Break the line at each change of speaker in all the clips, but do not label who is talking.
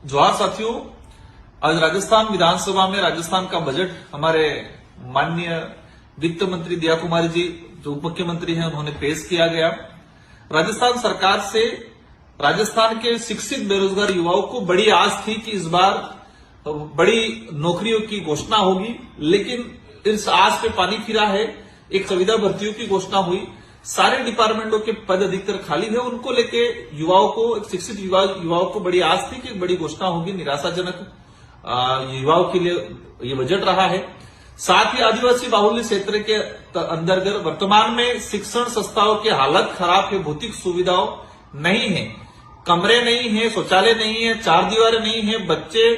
जोहार साथियों, आज राजस्थान विधानसभा में राजस्थान का बजट हमारे माननीय वित्त मंत्री दिया कुमारी जी जो उप मुख्यमंत्री हैं उन्होंने पेश किया गया। राजस्थान सरकार से राजस्थान के शिक्षित बेरोजगार युवाओं को बड़ी आस थी कि इस बार बड़ी नौकरियों की घोषणा होगी, लेकिन इस आस पे पानी फिरा है। एक संविदा भर्तियों की घोषणा हुई, सारे डिपार्टमेंटों के पद अधिकतर खाली है, उनको लेके युवाओं को, शिक्षित युवाओं को बड़ी आस थी कि बड़ी घोषणा होगी। निराशाजनक युवाओं के लिए ये बजट रहा है। साथ ही आदिवासी बाहुल्य क्षेत्र के अंतर्गत वर्तमान में शिक्षण संस्थाओं की हालत खराब है, भौतिक सुविधाओं नहीं है, कमरे नहीं है, शौचालय नहीं है, चार दीवारें नहीं है, बच्चे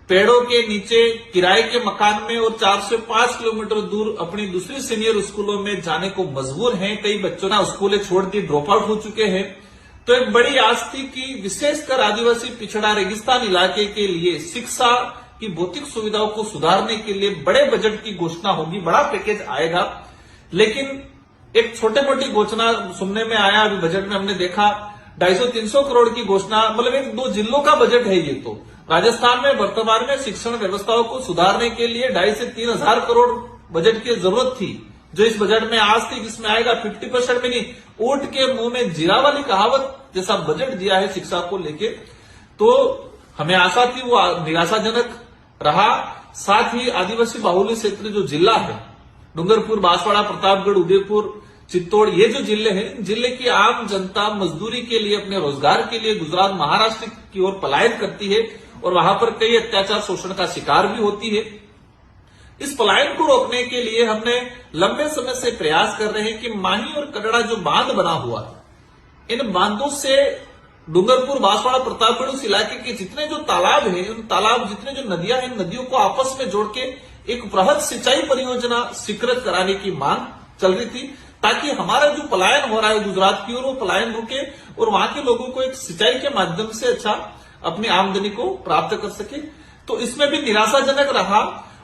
पेड़ों के नीचे किराए के मकान में और 4 से 5 किलोमीटर दूर अपनी दूसरी सीनियर स्कूलों में जाने को मजबूर हैं। कई बच्चों ने स्कूलें छोड़ दी, ड्रॉप आउट हो चुके हैं। तो एक बड़ी आस थी कि विशेषकर आदिवासी पिछड़ा रेगिस्तान इलाके के लिए शिक्षा की भौतिक सुविधाओं को सुधारने के लिए बड़े बजट की घोषणा होगी, बड़ा पैकेज आएगा। लेकिन एक छोटे मोटी घोषणा सुनने में आया। अभी बजट में हमने देखा 250-300 करोड़ की घोषणा, मतलब 1-2 जिलों का बजट है ये। तो राजस्थान में वर्तमान में शिक्षण व्यवस्थाओं को सुधारने के लिए 2,500 से 3,000 करोड़ बजट की जरूरत थी, जो इस बजट में आज थी, जिसमें आएगा 50% में नहीं। ऊंट के मुंह में जीरा वाली कहावत जैसा बजट दिया है शिक्षा को लेके। तो हमें आशा थी, वो निराशाजनक रहा। साथ ही आदिवासी बाहुल्य क्षेत्र जो जिला है, डूंगरपुर, बांसवाड़ा, प्रतापगढ़, उदयपुर, चित्तौड़, ये जो जिले हैं, जिले की आम जनता मजदूरी के लिए, अपने रोजगार के लिए गुजरात, महाराष्ट्र की ओर पलायन करती है और वहां पर कई अत्याचार, शोषण का शिकार भी होती है। इस पलायन को रोकने के लिए हमने लंबे समय से प्रयास कर रहे हैं कि माही और कटड़ा जो बांध बना हुआ है, इन बांधों से डूंगरपुर, बांसवाड़ा, प्रतापगढ़ उस इलाके के जितने जो तालाब है, उन तालाब, जितने जो नदियां हैं, नदियों को आपस में जोड़ के एक बृहद सिंचाई परियोजना स्वीकृत कराने की मांग चल रही थी, ताकि हमारा जो पलायन हो रहा है गुजरात की ओर, वो पलायन रुके और वहां के लोगों को एक सिंचाई के माध्यम से अच्छा अपनी आमदनी को प्राप्त कर सके। तो इसमें भी निराशाजनक रहा।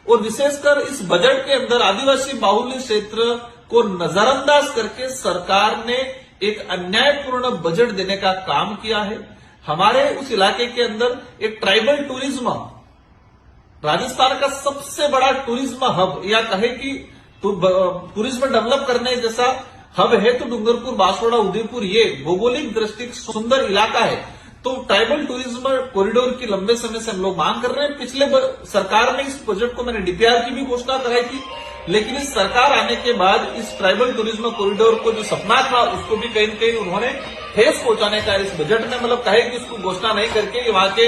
और विशेषकर इस बजट के अंदर आदिवासी बाहुल्य क्षेत्र को नजरअंदाज करके सरकार ने एक अन्यायपूर्ण बजट देने का काम किया है। हमारे उस इलाके के अंदर एक ट्राइबल टूरिज्म, राजस्थान का सबसे बड़ा टूरिज्म हब, या कहे कि टूरिज्म डेवलप करने जैसा हब है, तो डूंगरपुर, बांसवाड़ा, उदयपुर ये भौगोलिक दृष्टि सुंदर इलाका है। तो ट्राइबल टूरिज्म कॉरिडोर की लंबे समय से हम लोग मांग कर रहे हैं। पिछले सरकार में इस प्रोजेक्ट को, मैंने डीपीआर की भी घोषणा कराई थी, लेकिन इस सरकार आने के बाद इस ट्राइबल टूरिज्म कॉरिडोर को जो सपना था, उसको भी कहीं न कहीं उन्होंने ठेस पहुंचाने का इस बजट में, मतलब कहे कि उसको घोषणा नहीं करके वहां के